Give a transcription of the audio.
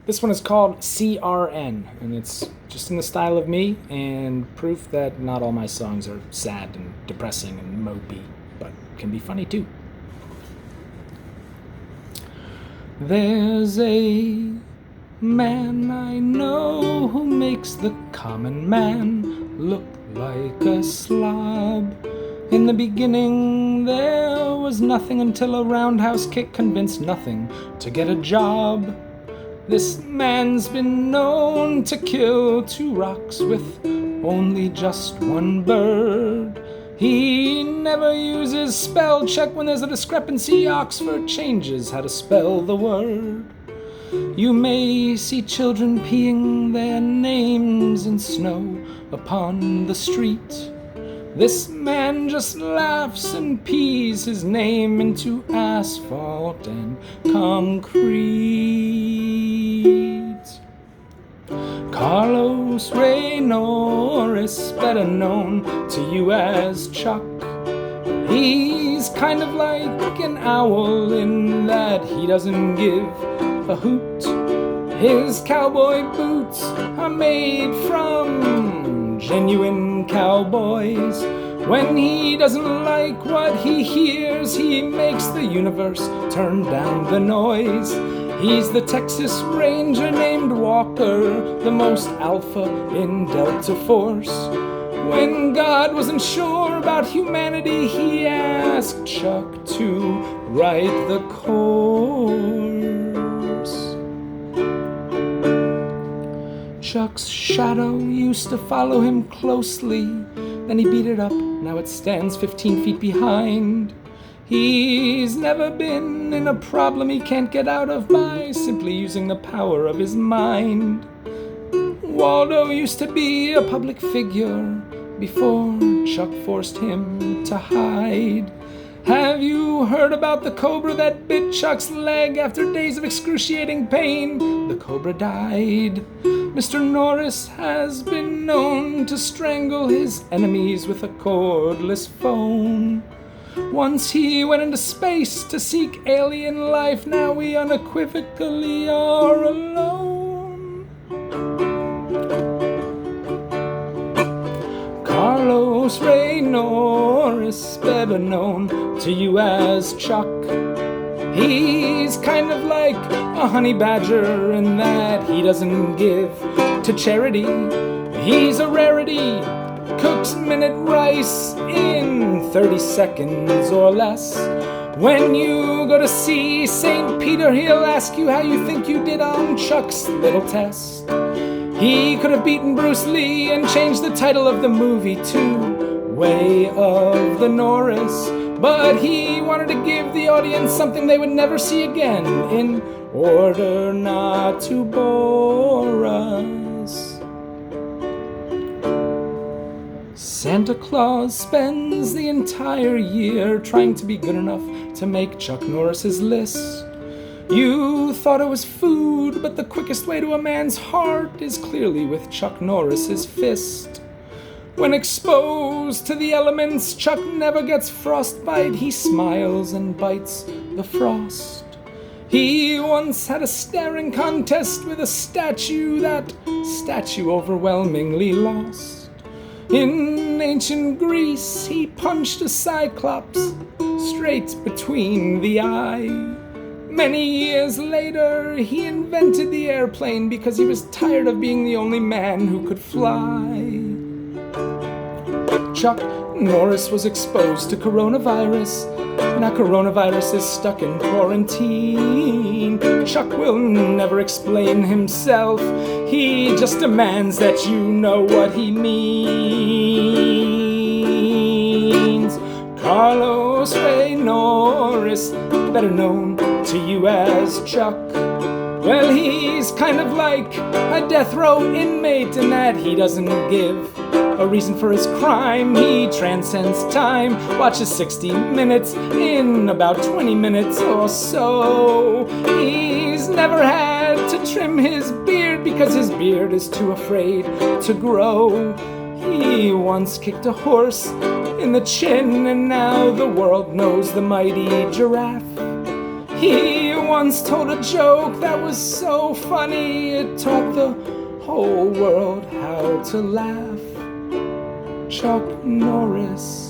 This one is called C.R.N, and it's just in the style of me and proof that not all my songs are sad and depressing and mopey, but can be funny too. There's a man I know who makes the common man look like a slob. In the beginning there was nothing until a roundhouse kick convinced nothing to get a job. This man's been known to kill 2 rocks with only just 1 bird. He never uses spell check when there's a discrepancy. Oxford changes how to spell the word. You may see children peeing their names in snow upon the street. This man just laughs and pees his name into asphalt and concrete. Carlos Ray Norris, better known to you as Chuck. He's kind of like an owl in that he doesn't give a hoot. His cowboy boots are made from genuine cowboys. When he doesn't like what he hears, he makes the universe turn down the noise. He's the Texas Ranger named Walker, the most alpha in Delta Force. When God wasn't sure about humanity, he asked Chuck to write the course. Chuck's shadow used to follow him closely. Then he beat it up, now it stands 15 feet behind. He's never been in a problem he can't get out of by simply using the power of his mind. Waldo used to be a public figure before Chuck forced him to hide. Have you heard about the cobra that bit Chuck's leg after days of excruciating pain? The cobra died. Mr. Norris has been known to strangle his enemies with a cordless phone. Once he went into space to seek alien life, now we unequivocally are alone. Carlos Ray Norris, better known to you as Chuck. He's kind of like a honey badger in that he doesn't give to charity. He's a rarity, cooks minute rice in 30 seconds or less. When you go to see St. Peter, he'll ask you how you think you did on Chuck's little test. He could have beaten Bruce Lee and changed the title of the movie to Way of the Norris, but he wanted to give the audience something they would never see again in order not to bore us. Santa Claus spends the entire year trying to be good enough to make Chuck Norris's list. You thought it was food, but the quickest way to a man's heart is clearly with Chuck Norris's fist. When exposed to the elements, Chuck never gets frostbite. He smiles and bites the frost. He once had a staring contest with a statue. That statue overwhelmingly lost. In ancient Greece, he punched a cyclops straight between the eye. Many years later, he invented the airplane because he was tired of being the only man who could fly. Chuck Norris was exposed to coronavirus. Now coronavirus is stuck in quarantine. Chuck will never explain himself. He just demands that you know what he means. Carlos Ray Norris, better known to you as Chuck. Well, he's kind of like a death row inmate in that he doesn't give a reason for his crime. He transcends time, watches 60 Minutes in about 20 minutes or so. He's never had to trim his beard because his beard is too afraid to grow. He once kicked a horse in the chin, and now the world knows the mighty giraffe. He once told a joke that was so funny it taught the whole world how to laugh. Chuck Norris.